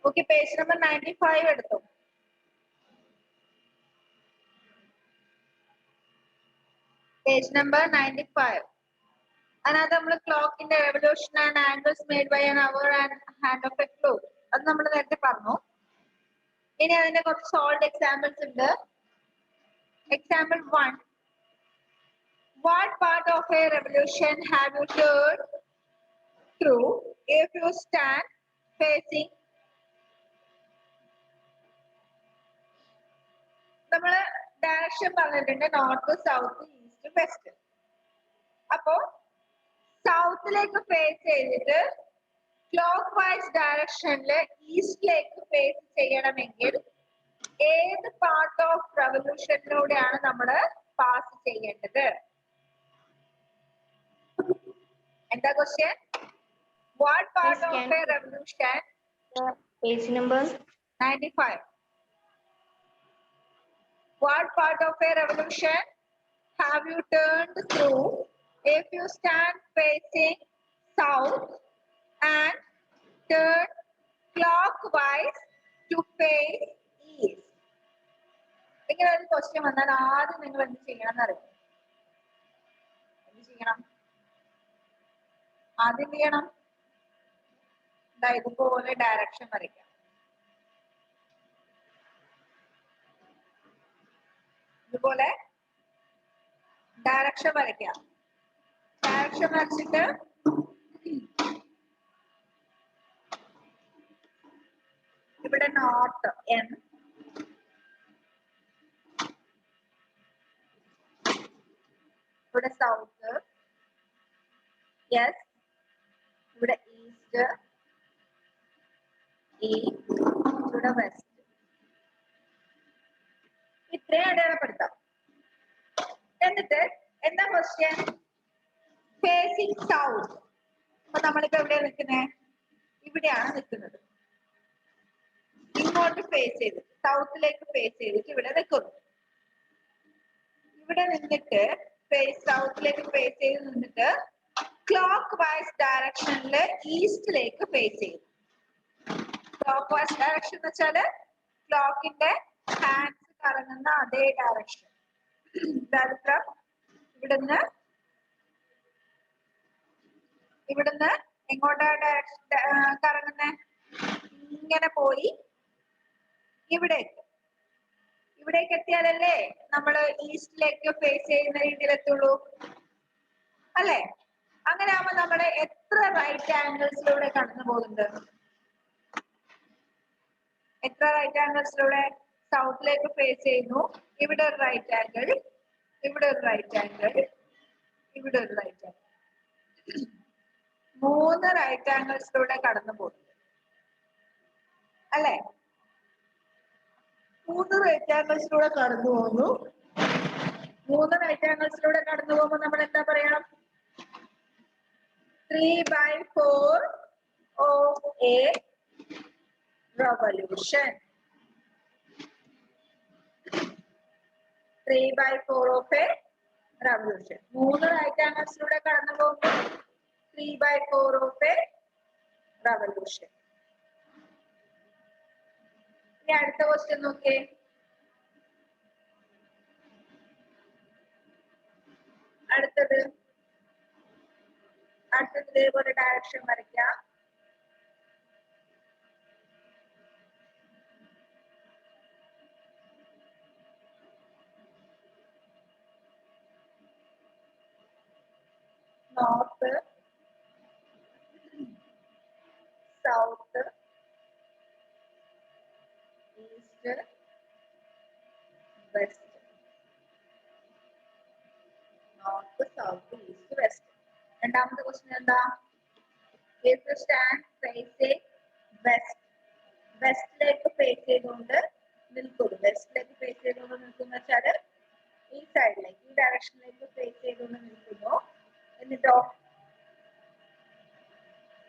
Okay, page number 95 എടുത്തു. Page number 95. അതിനകത്ത് നമ്മൾ ക്ലോക്കിന്റെ revolution and angles made by an hour and hand of a clock അത് നമ്മൾ നേരത്തെ പറഞ്ഞു. ഇനി അതിന്റെ കുറച്ച് സോൾവ് എക്സാമ്പിൾസ് ഉണ്ട്. Example 1. What part of a revolution have you turned through if you stand facing? നമ്മള് ഡയറക്ഷൻ പറഞ്ഞിട്ടുണ്ട്, നോർത്ത്, സൗത്ത്, ഈസ്റ്റ്, വെസ്റ്റ്. അപ്പോ സൗത്തിലേക്ക് ഫേസ് ചെയ്തിട്ട് ക്ലോക്ക് വൈസ് ഡയറക്ഷനില് ഈസ്റ്റിലേക്ക് ഫേസ് ചെയ്യണമെങ്കിൽ ഏത് പാർട്ട് ഓഫ് റെവല്യൂഷനിലൂടെയാണ് നമ്മൾ പാസ് ചെയ്യേണ്ടത്? എന്താ question? What part of a revolution? Page number 95. What part of a revolution have you turned through if you stand facing south and turn clockwise to face east? ഇങ്ങനെ ഒരു question വന്നാൽ ആദ്യം നിങ്ങൾ എന്ത് ചെയ്യണം എന്നറിയാം? എന്ത് ചെയ്യണം? ആദ്യം ചെയ്യണം ഇതുപോലെ ഡയറക്ഷൻ വരയ്ക്കാം. ഇതുപോലെ ഡയറക്ഷൻ വരയ്ക്കാം. ഡയറക്ഷൻ വരച്ചിട്ട് ഇവിടെ നോർത്ത് എൻ, ഇവിടെ സൗത്ത് എസ്, ഇവിടെ ഈസ്റ്റ് ഇ, ഇവിടെ വെസ്റ്റ്. ഇത്രയും അടയാളപ്പെടുത്താം. എന്നിട്ട് എന്താ ക്വസ്റ്റ്യൻ? Phasing south. അപ്പൊ നമ്മളിപ്പോ എവിടെയാ നിൽക്കുന്നത്? ഇവിടെയാണ് നിൽക്കുന്നത്. ഇങ്ങോട്ട് ഫേസ് ചെയ്തിട്ട് സൗത്തിലേക്ക് ഫേസ് ചെയ്തിട്ട് ഇവിടെ നിൽക്കുന്നു. ഇവിടെ നിന്നിട്ട് സൗത്തിലേക്ക് ഫേസ് ചെയ്ത് നിന്നിട്ട് ക്ലോക്ക് വൈസ് ഡയറക്ഷനിൽ ഈസ്റ്റിലേക്ക് ഫേസ് ചെയ്യും. ക്ലോക്ക് വൈസ് ഡയറക്ഷൻ എന്ന് വെച്ചാല് ക്ലോക്കിന്റെ ഹാൻഡ്സ് കറങ്ങുന്ന അതേ ഡയറക്ഷൻ. ഇവിടുന്ന് എങ്ങോട്ടാ ഡയറക്ഷൻ കറങ്ങുന്നേ? ഇങ്ങനെ പോയി ഇവിടേക്ക് എത്തിയാലല്ലേ നമ്മൾ ഈസ്റ്റിലേക്ക് ഫേസ് ചെയ്യുന്ന രീതിയിൽ എത്തുള്ളൂ അല്ലേ? അങ്ങനെ ആവുമ്പോ നമ്മള് എത്ര റൈറ്റ് ആംഗിൾസിലൂടെ കടന്നു പോകുന്നുണ്ട്? എത്ര റൈറ്റ് ആംഗിൾസിലൂടെ? സൗത്തിലേക്ക് ഫേസ് ചെയ്യുന്നു, ഇവിടെ ഒരു റൈറ്റ് ആംഗിൾ, ഇവിടെ ഒരു റൈറ്റ് ആംഗിൾ, ഇവിടെ ഒരു റൈറ്റ് ആംഗിൾ. 3 റൈറ്റ് ആംഗിൾസിലൂടെ കടന്നു പോകുന്നുണ്ട് അല്ലേ? 3 റൈറ്റ് ആംഗിൾസിലൂടെ കടന്നു പോകുന്നു. 3 റൈറ്റ് ആംഗിൾസിലൂടെ കടന്നു പോകുമ്പോൾ നമ്മൾ എന്താ പറയാം? 3/4 of a revolution. 3/4 of a revolution. 3 right ആംഗിൾസിലൂടെ കടന്നു പോകുമ്പോൾ 3/4 of a revolution. ഇനി അടുത്ത ക്വസ്റ്റ്യൻ നോക്കിയേ. അടുത്തത് ഇതേപോലെ ഡയറക്ഷൻ വരയ്ക്കാം. North, south, east, west. North, south, east, west. രണ്ടാമത്തെ ക്വസ്റ്റ്യൻ എന്താ? If you stand facing west, വെസ്റ്റിലേക്ക് ഫേസ് ചെയ്തുകൊണ്ട് നിൽക്കുന്നു. വെസ്റ്റിലേക്ക് ഫേസ് ചെയ്തുകൊണ്ട് നിൽക്കുന്ന വെച്ചാല് ഈ സൈഡിലേക്ക്, ഈ ഡയറക്ഷനിലേക്ക് ഫേസ് ചെയ്തുകൊണ്ട് നിൽക്കുന്നു. എന്നിട്ടോ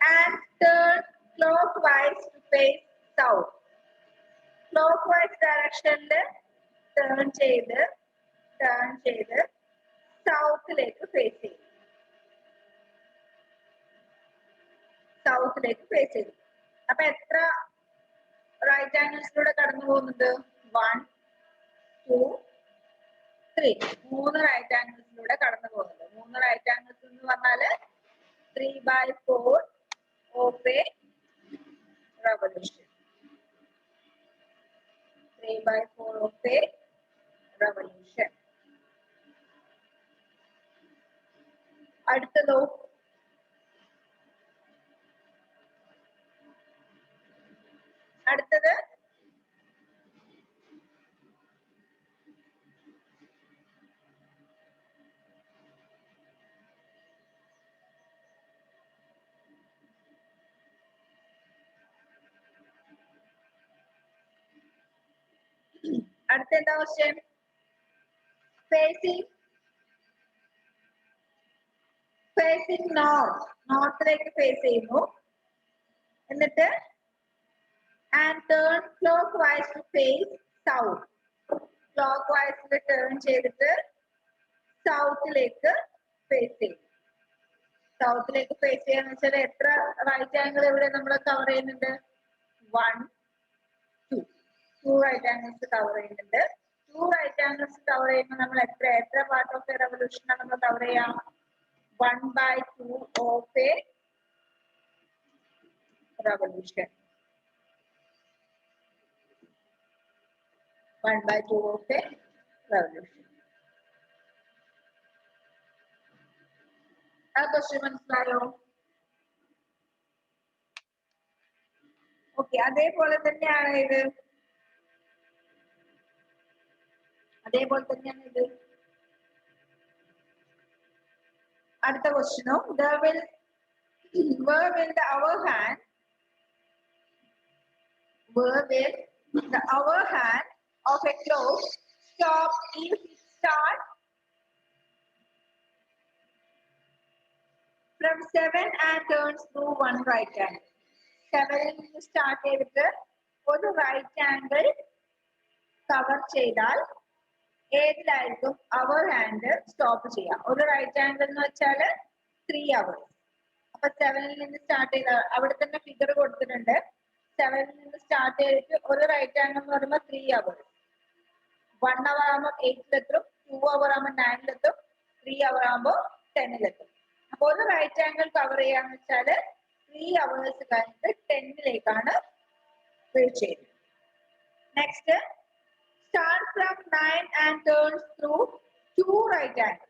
and turn clockwise to face south. Clockwise directionൽ ടേൺ ചെയ്ത് സൗത്തിലേക്ക് ഫേസ് ചെയ്യും. സൗത്തിലേക്ക് ഫേസ് ചെയ്തു. അപ്പൊ എത്ര റൈറ്റ് ആംഗിൾസിലൂടെ കടന്നു പോകുന്നത്? 1, 2, 3. 3 റൈറ്റ് ആംഗിൾസിലൂടെ കടന്നു പോകുന്നത്. 3 റൈറ്റ് ആംഗിൾസ് എന്ന് പറഞ്ഞാല് 3/4 of a revolution. 3/4 of a revolution. അടുത്തതോ? അടുത്തത് അടുത്ത എന്താ ക്വസ്റ്റ്യൻ? ഫേസിംഗ് നോർത്തിലേക്ക് ഫേസ് ചെയ്യുന്നു. എന്നിട്ട് and turn clockwise to face south. ക്ലോക്ക് വൈസിൽ ടേൺ ചെയ്തിട്ട് സൗത്തിലേക്ക് ഫേസ് ചെയ്യും. സൗത്തിലേക്ക് ഫേസ് ചെയ്യാന്ന് വെച്ചാൽ എത്ര റൈറ്റ് ആംഗിൾ ഇവിടെ നമ്മൾ കവർ ചെയ്യുന്നുണ്ട്? 1, 2 റൈറ്റ് ആംഗിൾസ് കവർ ചെയ്യുന്നുണ്ട്. 2 റൈറ്റ് ആംഗിൾസ് കവർ ചെയ്യുമ്പോൾ നമ്മൾ എത്ര പാർട്ട് ഓഫ് എ റെവല്യൂഷൻ ആണ് നമ്മൾ കവർ ചെയ്യാം? 1/2 of a revolution. 1/2 of a revolution. ആ ക്വസ്റ്റ്യൻ മനസ്സിലായോ? ഓക്കെ, അതേപോലെ തന്നെയാണ് ഇത്. അടുത്ത ക്വസ്റ്റ്യനോ? where will the hour hand of a clock stop if it starts from 7 and turns through one right angle? 7 നിന്ന് സ്റ്റാർട്ട് ചെയ്തിട്ട് ഒരു റൈറ്റ് ആംഗിൾ കവർ ചെയ്താൽ ഏതിലായിരിക്കും അവർ ഹാൻഡ് സ്റ്റോപ്പ് ചെയ്യാം? ഒരു റൈറ്റ് ആംഗിൾ എന്ന് വെച്ചാൽ 3 hours. അപ്പൊ 7 നിന്ന് സ്റ്റാർട്ട് ചെയ്ത അവിടെ തന്നെ ഫിഗർ കൊടുത്തിട്ടുണ്ട്. 7 നിന്ന് സ്റ്റാർട്ട് ചെയ്തിട്ട് ഒരു റൈറ്റ് ആംഗിൾ എന്ന് പറയുമ്പോൾ 3 hours. 1 hour ആകുമ്പോൾ 8-ലെത്തും, 2 hour ആകുമ്പോൾ 9-ലെത്തും, 3 hour ആകുമ്പോൾ 10-ലെത്തും. അപ്പൊ ഒരു റൈറ്റ് ആംഗിൾ കവർ ചെയ്യാന്ന് വെച്ചാല് 3 hours കഴിഞ്ഞിട്ട് 10-ലേക്കാണ് റീച്ച് ചെയ്യുന്നത്. Next, start from 9 and turns through 2 right angles.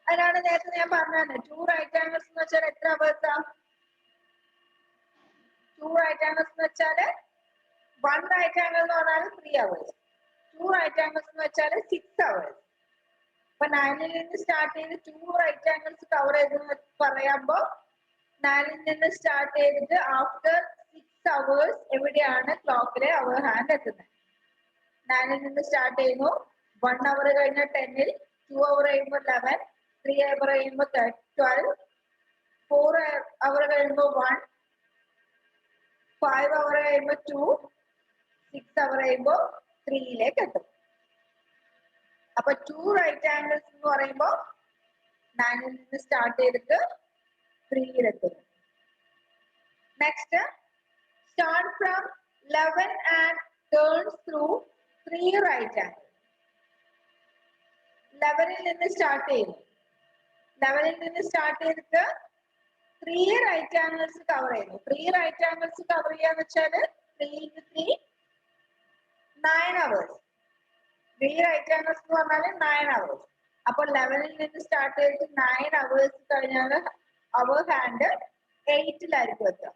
അതിനാണ് നേരത്തെ ഞാൻ പറഞ്ഞത് 2 right angles എന്ന് വെച്ചാൽ എത്ര hours ആ? 2 right angles എന്ന് വെച്ചാൽ 1 right angle എന്ന് പറഞ്ഞാൽ 3 hours. 2 right angles എന്ന് വെച്ചാൽ 6 hours. അപ്പൊ 9-ൽ നിന്ന് സ്റ്റാർട്ട് ചെയ്ത് 2 right angles കവർ ചെയ്തെന്ന് പറയുമ്പോ 9-ൽ നിന്ന് സ്റ്റാർട്ട് ചെയ്തിട്ട് ആഫ്റ്റർ 6 hours എവിടെയാണ് ക്ലോക്കിലെ അവർ ഹാൻഡ് എത്തുന്നത്? 9-ൽ നിന്ന് സ്റ്റാർട്ട് ചെയ്യുന്നു, 1 hour കഴിഞ്ഞ 10-ൽ, 2 hour കഴിയുമ്പോൾ 11, 3 hour കഴിയുമ്പോൾ 12, 4 hour കഴിയുമ്പോൾ 1, 5 hour കഴിയുമ്പോൾ 2, 6 hour കഴിയുമ്പോൾ 3-ലേക്ക് എത്തും. അപ്പൊ 2 റൈറ്റ് ആംഗിൾസ് എന്ന് പറയുമ്പോൾ 9-ൽ നിന്ന് സ്റ്റാർട്ട് ചെയ്തിട്ട് 3-ലെത്തുന്നു. Next, start from 11 and turns through 3 right angle. 11-ൽ നിന്ന് സ്റ്റാർട്ട് ചെയ്യുന്നു. 11-ൽ നിന്ന് സ്റ്റാർട്ട് ചെയ്തിട്ട് 3 റൈറ്റ് ആംഗിൾസ് കവർ ചെയ്യുന്നു. 3 റൈറ്റ് ആംഗിൾസ് കവർ ചെയ്യാന്ന് വെച്ചാല് 3 into 3 9 hours. 3 റൈറ്റ് ആംഗിൾസ് എന്ന് പറഞ്ഞാല് 9 hours. അപ്പൊ 11-ൽ നിന്ന് സ്റ്റാർട്ട് ചെയ്തിട്ട് 9 hours കഴിഞ്ഞാൽ അവർ ഹാൻഡ് 8-ലായിരിക്കും എത്തുക.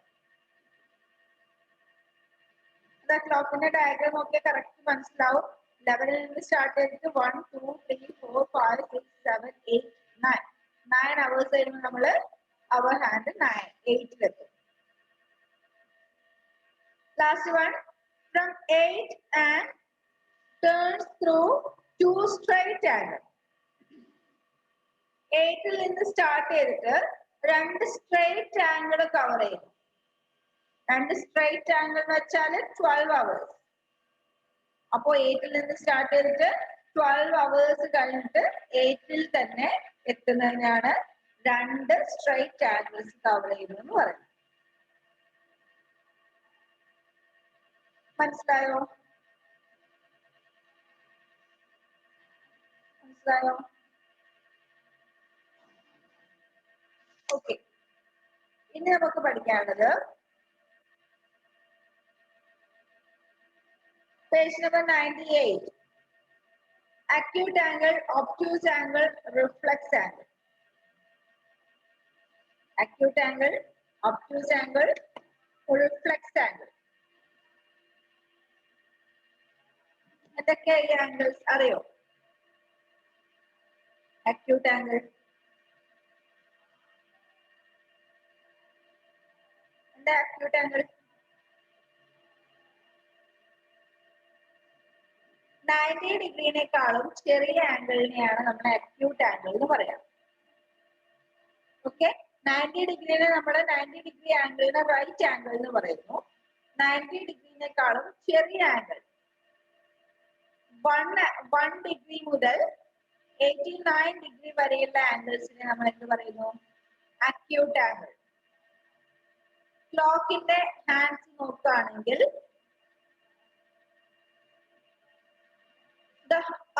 ക്ലോക്കിന്റെ ഡയഗ്രാം നോക്കിയാൽ കറക്റ്റ് മനസ്സിലാവും. 11-ൽ നിന്ന് സ്റ്റാർട്ട് ചെയ്തിട്ട് 1, 2, 3, 4, 5, 6, 7, 8, 9. 9 hours കഴിയുമ്പോൾ നമ്മള് അവർ ഹാൻഡ് 8-ലെത്തും. Last one, from 8 and turns through 2 straight angle. 8-ൽ നിന്ന് സ്റ്റാർട്ട് ചെയ്തിട്ട് 2 സ്ട്രെയിറ്റ് ആംഗിൾ കവർ ചെയ്യുന്നു. 2 സ്ട്രെയിറ്റ് ആംഗിൾ എന്ന് വെച്ചാൽ 12 hours. അപ്പോ 8-ൽ നിന്ന് സ്റ്റാർട്ട് ചെയ്തിട്ട് 12 hours കഴിഞ്ഞിട്ട് 8-ൽ തന്നെ എത്തുന്നതിനാണ് 2 സ്ട്രെയിറ്റ് ആംഗിൾസ് കവർ ചെയ്യുന്നു എന്ന് പറയുന്നത്. മനസ്സിലായോ? മനസ്സിലായോ? ഓക്കെ, ഇനി നമുക്ക് പഠിക്കാനുള്ളത് page number 98. Acute angle, obtuse angle, reflex angle. Acute angle, obtuse angle, reflex angle. എന്തൊക്കെയാ ഈ ആംഗിൾസ് അറിയോ? Acute angle, എന്താ acute angle? 90 ഡിഗ്രിനേക്കാളും ചെറിയ ആംഗിളിനെയാണ് നമ്മൾ acute angle എന്ന് പറയാം. ഓക്കെ, 90 ഡിഗ്രിനെ നമ്മൾ 90 ഡിഗ്രി ആംഗിളിനെ റൈറ്റ് ആംഗിൾ എന്ന് പറയുന്നു. 90 ഡിഗ്രിനേക്കാളും ചെറിയ ആംഗിൾ 1 ഡിഗ്രി മുതൽ 89 ഡിഗ്രി വരെയുള്ള ആംഗിൾസിനെ നമ്മൾ എന്ത് പറയുന്നു? Acute angle. ക്ലോക്കിന്റെ ഹാൻഡ്സ് നോക്കുകയാണെങ്കിൽ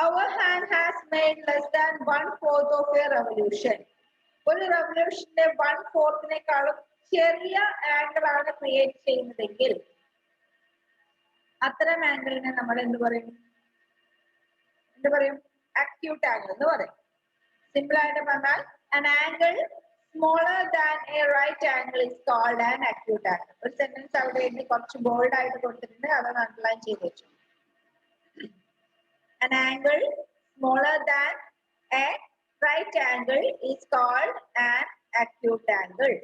our hand has made less than 1/4 of a revolution. ഒരു റെവല്യൂഷന്റെ 1/4 ചെറിയ ആംഗിൾ ആണ് ക്രിയേറ്റ് ചെയ്യുന്നതെങ്കിൽ അത്തരം ആംഗിളിനെ നമ്മൾ എന്ത് പറയും? അക്യൂട്ട് ആംഗിൾ എന്ന് പറയും. സിമ്പിൾ ആയിട്ട് പറഞ്ഞാൽ an angle smaller than a right angle is called an acute angle. ഒരു സെന്റൻസ് അവിടെ എഴുതി കുറച്ച് ബോൾഡ് ആയിട്ട് കൊടുത്തിട്ടുണ്ട്, അതൊന്ന് അണ്ടർലൈൻ ചെയ്ത് വെച്ചു. An angle smaller than a right angle is called an acute angle.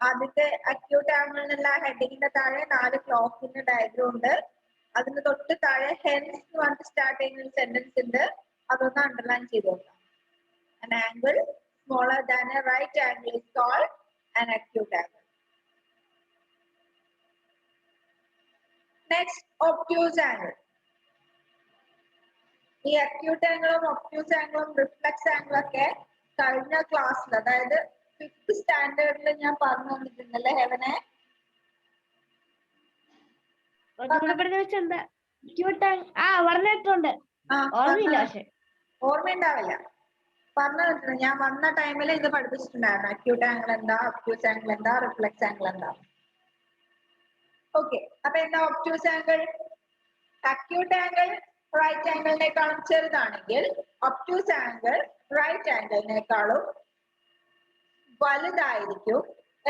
ആദ്യത്തെ അക്യൂട്ട് ആംഗിൾ എന്നുള്ള ഹെഡിങ്ങിന്റെ താഴെ 4 ക്ലോക്കിന്റെ ഡയഗ്രം ഉണ്ട്. അതിന് തൊട്ട് താഴെ ഹെൻസ് എന്ന് പറഞ്ഞിട്ട് സ്റ്റാർട്ട് ചെയ്യുന്ന ഒരു സെന്റൻസ് ഉണ്ട്, അതൊന്ന് അണ്ടർലൈൻ ചെയ്ത് നോക്കാം. An angle smaller than a right angle is called an acute angle. Next, obtuse angle. ഈ അക്യൂട്ട് ആംഗിളും ഒബ്റ്റ്യൂസ് ആംഗിളും റിഫ്ലക്സ് ആംഗിളും ഒക്കെ കഴിഞ്ഞ ക്ലാസ്സിൽ, അതായത് 5th സ്റ്റാൻഡേർഡിൽ ഞാൻ പറഞ്ഞു തന്നിട്ടുണ്ടല്ലേ ഹെവനെ? ഓർമ്മയുണ്ടാവില്ല, പറഞ്ഞു തന്നിട്ടുണ്ട്. ഞാൻ വന്ന ടൈമിൽ ഇത് പഠിപ്പിച്ചിട്ടുണ്ടായിരുന്നു. അക്യൂട്ട് ആംഗിൾ എന്താ, ഒബ്റ്റ്യൂസ് ആംഗിൾ എന്താ, റിഫ്ലക്സ് ആംഗിൾ എന്താ. ഓക്കെ, അപ്പൊ എന്താ obtuse angle? Acute angle right ആംഗിളിനേക്കാളും ചെറുതാണെങ്കിൽ ഒബ്റ്റ്യൂസ് ആംഗിൾ റൈറ്റ് ആംഗിളിനേക്കാളും വലുതായിരിക്കും,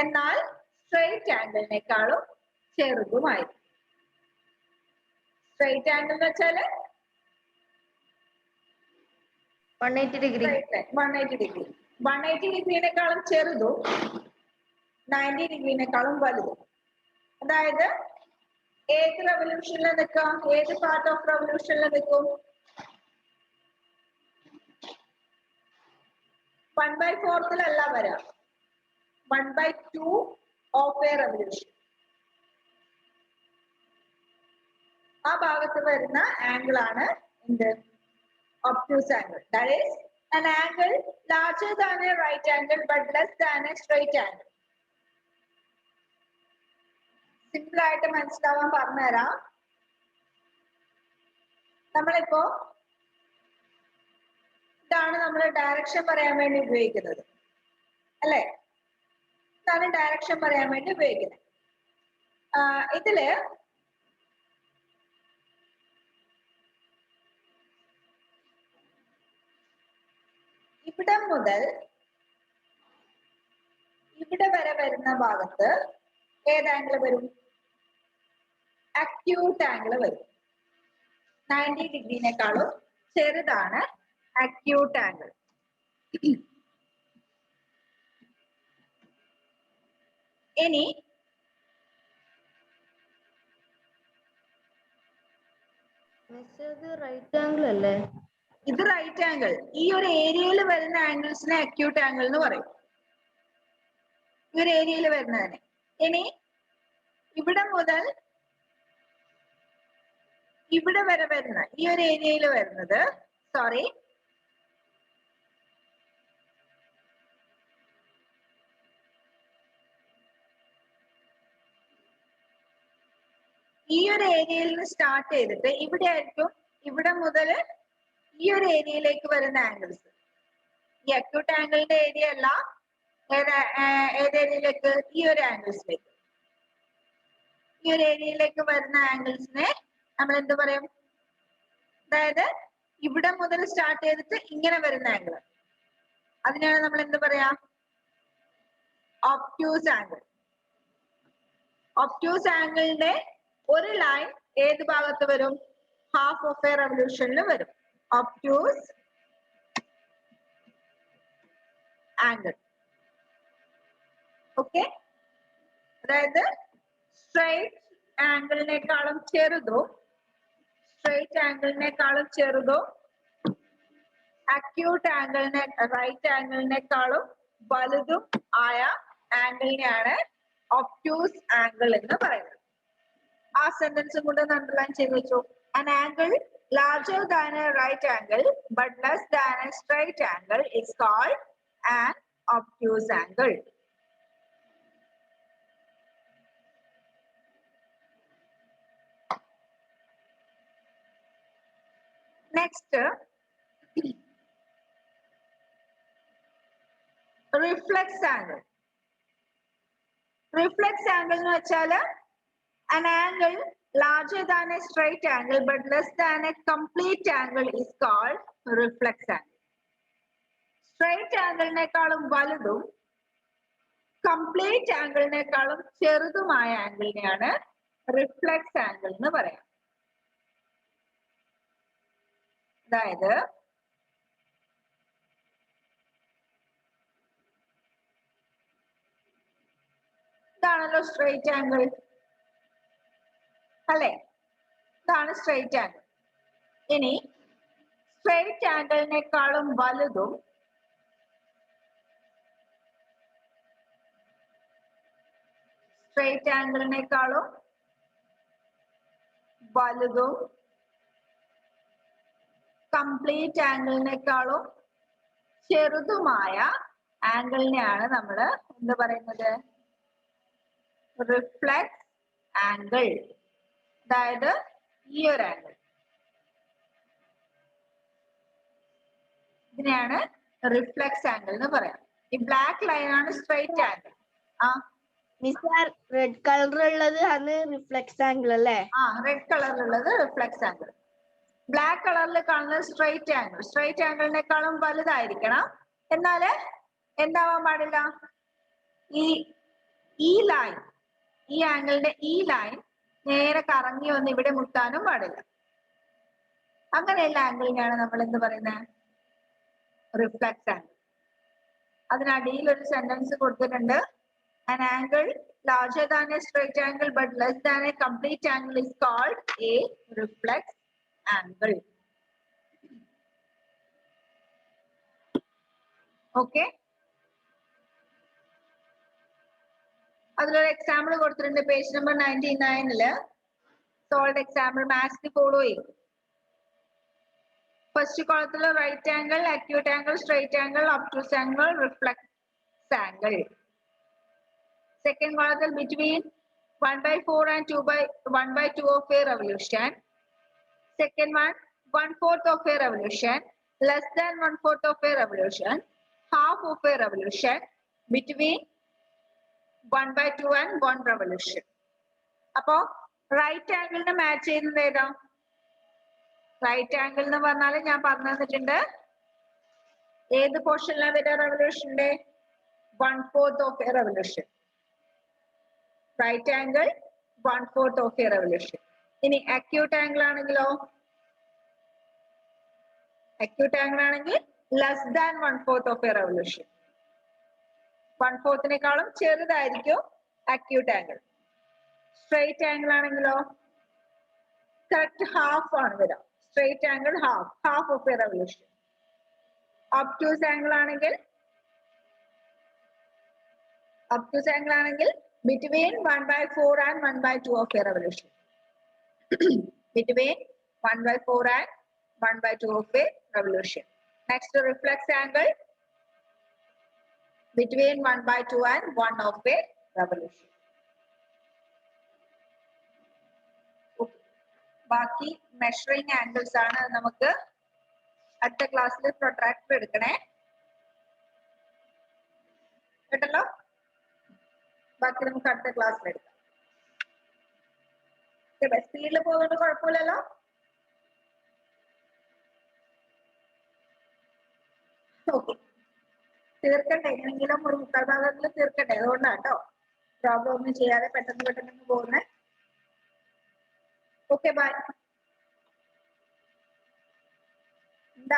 എന്നാൽ സ്ട്രെയിറ്റ് ആംഗിളിനേക്കാളും ചെറുതുമായിരിക്കും. സ്ട്രെയിറ്റ് ആംഗിൾ എന്ന് വെച്ചാല് 180 ഡിഗ്രി. 180 ഡിഗ്രി. 180 ഡിഗ്രിനേക്കാളും ചെറുതും 90 ഡിഗ്രിനേക്കാളും വലുതും. അതായത് ഏത് റെവല്യൂഷനിൽ നിൽക്കാം? ഏത് പാർട്ട് ഓഫ് റെവല്യൂഷനിൽ നിൽക്കും? 1/4 വരാം. 1/2 ഓഫ് എ റെവല്യൂഷൻ. ആ ഭാഗത്ത് വരുന്ന ആംഗിൾ ആണ് എന്ത്? Obtuse angle. That is an angle larger than a right angle but less than a straight angle. Simple ആയിട്ട് മനസ്സിലാവാൻ പറഞ്ഞുതരാം. നമ്മളിപ്പോ ഇതാണ് നമ്മൾ ഡയറക്ഷൻ പറയാൻ വേണ്ടി ഉപയോഗിക്കുന്നത്, അല്ലെ? ഇതാണ് ഡയറക്ഷൻ പറയാൻ വേണ്ടി ഉപയോഗിക്കുന്നത്. ഇതില് ഇവിടെ മുതൽ ഇവിടെ വരെ വരുന്ന ഭാഗത്ത് ഏത് ആംഗിൾ വരും? അക്യൂട്ട് ആംഗിൾ വരും. 90 ഡിഗ്രിനേക്കാളും ചെറുതാണ് അക്യൂട്ട് ആംഗിൾ. ഇനി റൈറ്റ് ആംഗിൾ അല്ലേ? ഇത് റൈറ്റ് ആംഗിൾ. ഈ ഒരു ഏരിയയിൽ വരുന്ന ആംഗിൾസിനെ അക്യൂട്ട് ആംഗിൾ എന്ന് പറയും. ഈ ഒരു ഏരിയയിൽ വരുന്നതിന്. ഇനി ഇവിടെ മുതൽ ഇവിടെ വരെ വരുന്ന ഈ ഒരു ഏരിയയിൽ വരുന്നത്, സോറി, ഈ ഈ ഒരു ഏരിയയിൽ നിന്ന് സ്റ്റാർട്ട് ചെയ്തിട്ട് ഇവിടെ ആയിരിക്കും ഇവിടെ മുതൽ ഈ ഒരു ഏരിയയിലേക്ക് വരുന്ന ആംഗിൾസ്. ഈ അക്യൂട്ട് ആംഗിളിന്റെ ഏരിയ അല്ല, ഏത് ഏരിയയിലേക്ക്? ഈ ഒരു ആംഗിൾസിലേക്ക്. ഈ ഒരു ഏരിയയിലേക്ക് വരുന്ന ആംഗിൾസിനെ നമ്മൾ എന്ത് പറയും? അതായത് ഇവിടെ മുതൽ സ്റ്റാർട്ട് ചെയ്തിട്ട് ഇങ്ങനെ വരുന്ന ആംഗിൾ, അതിനാണ് നമ്മൾ എന്ത് പറയാ? Obtuse angle. ഒബ്റ്റ്യൂസ് ആംഗിളിന്റെ ഒരു ലൈൻ ഏത് ഭാഗത്ത് വരും? ഹാഫ് ഓഫ് എ റെവല്യൂഷനിൽ വരും. Obtuse angle. ഓക്കെ, അതായത് സ്ട്രൈറ്റ് ആംഗിളിനേക്കാളും ചെറുതോ അക്യൂട്ട് ആംഗിളിനെ റൈറ്റ് ആംഗിളിനേക്കാളും വലുതും ആയ ആംഗിളിനെയാണ് ഒബ്റ്റ്യൂസ് ആംഗിൾ എന്ന് പറയുന്നത്. ആ സെന്റൻസ് കൊണ്ട് അണ്ടർലൈൻ ചെയ്ത് വെച്ചു. An angle larger than a right angle but less than a straight angle is called an obtuse angle. Next, reflex angle. Reflex angle എന്ന് വെച്ചാൽ an angle larger than a straight angle but less than a complete angle is called reflex angle. Straight ആംഗിളിനേക്കാളും വലുതും complete ആംഗിളിനേക്കാളും ചെറുതുമായ ആംഗിളിനെയാണ് reflex angle എന്ന് പറയാം. അതായത് ഇതാണല്ലോ straight angle അല്ലെ? ഇതാണ് സ്ട്രെയിറ്റ് ആംഗിൾ. ഇനി സ്ട്രെയിറ്റ് ആംഗിളിനേക്കാളും വലുതും കംപ്ലീറ്റ് ആംഗിളിനേക്കാളും ചെറുതുമായ ആംഗിളിനെയാണ് നമ്മൾ എന്ത് പറയുന്നത്? Reflex angle. അതായത് ഈ ഒരു ആംഗിൾ, ഇതിനെയാണ് റിഫ്ലെക്സ് ആംഗിൾ എന്ന് പറയാം. ഈ ബ്ലാക്ക് ലൈൻ ആണ് സ്ട്രെയിറ്റ് ആംഗിൾ. റെഡ് കളർ ഉള്ളത് ആണ് റിഫ്ലെക്സ് ആംഗിൾ അല്ലേ? റെഡ് കളറിലുള്ളത് റിഫ്ലെക്സ് ആംഗിൾ. ബ്ലാക്ക് കളറിൽ കാണുന്നത് സ്ട്രെയിറ്റ് ആംഗിൾ. സ്ട്രെയിറ്റ് ആംഗിളിനേക്കാളും വലുതായിരിക്കണം. എന്നാല് എന്താവാൻ പാടില്ല? ഈ ലൈൻ, ഈ ആംഗിളിന്റെ ഈ ലൈൻ നേരെ കറങ്ങി വന്ന് ഇവിടെ മുട്ടാനും പാടില്ല. അങ്ങനെയുള്ള ആംഗിളിനെയാണ് നമ്മൾ എന്ത് പറയുന്നത്? Reflex angle. അതിനടിയിൽ ഒരു സെന്റൻസ് കൊടുത്തിട്ടുണ്ട്. An angle larger than a straight angle but less than a complete angle is called a reflex angle. Okay. അതിലൊരു എക്സാമ്പിൾ കൊടുത്തിട്ടുണ്ട് page number 99. Solve example. match the following. First കോളത്തിൽ right angle, acute angle, straight angle, obtuse angle, reflex angle. Second column between 1/4 and 1/2 of a revolution. Second one, 1/4 of a revolution, less than 1/4 of a revolution, half of a revolution, between 1/2 and 1 revolution. അപ്പോ right ആംഗിളിന് match ചെയ്യുന്നത് ഏതാ? Right angle എന്ന് പറഞ്ഞാൽ ഞാൻ പറഞ്ഞു തന്നിട്ടുണ്ട്. ഏത് പോർഷനിലാണ് വരിക റെവല്യൂഷന്റെ? 1/4 of a revolution. Right angle 1/4 of a revolution. ഇനി അക്യൂട്ട് ആംഗിൾ ആണെങ്കിലോ? അക്യൂട്ട് ആംഗിൾ ആണെങ്കിൽ less than 1/4 of a revolution. 1/4 ചെറുതായിരിക്കും അക്യൂട്ട് ആംഗിൾ. സ്ട്രെയിറ്റ് ആംഗിൾ ആണെങ്കിലോ കറക്റ്റ് ഹാഫ് ആണ് വരിക. Straight angle half of a revolution. Obtuse angle ആണെങ്കിൽ between 1/4 and 1/2 of a revolution. Between 1/4 and 1/2 of a revolution. Next, reflex angle between 1/2 and 1 of a revolution. ബാക്കി measuring angles ആണ്. അത് നമുക്ക് അടുത്ത ക്ലാസ്സിൽ പ്രൊട്രാക്ടർ എടുക്കണേ കേട്ടല്ലോ. ബാക്കി നമുക്ക് അടുത്ത ക്ലാസ്സിൽ എടുക്കാം. സ്പീഡിൽ പോകുന്നത് കുഴപ്പമില്ലല്ലോ. ഓക്കെ, തീർക്കട്ടെ, എങ്ങനെയെങ്കിലും ഒരു 3/4 ഭാഗത്തിൽ തീർക്കട്ടെ. അതുകൊണ്ടാട്ടോ പ്രോബ്ലം ഒന്നും ചെയ്യാതെ പെട്ടെന്ന് പെട്ടെന്ന് പോകുന്നേ. Okay, bye. എന്താ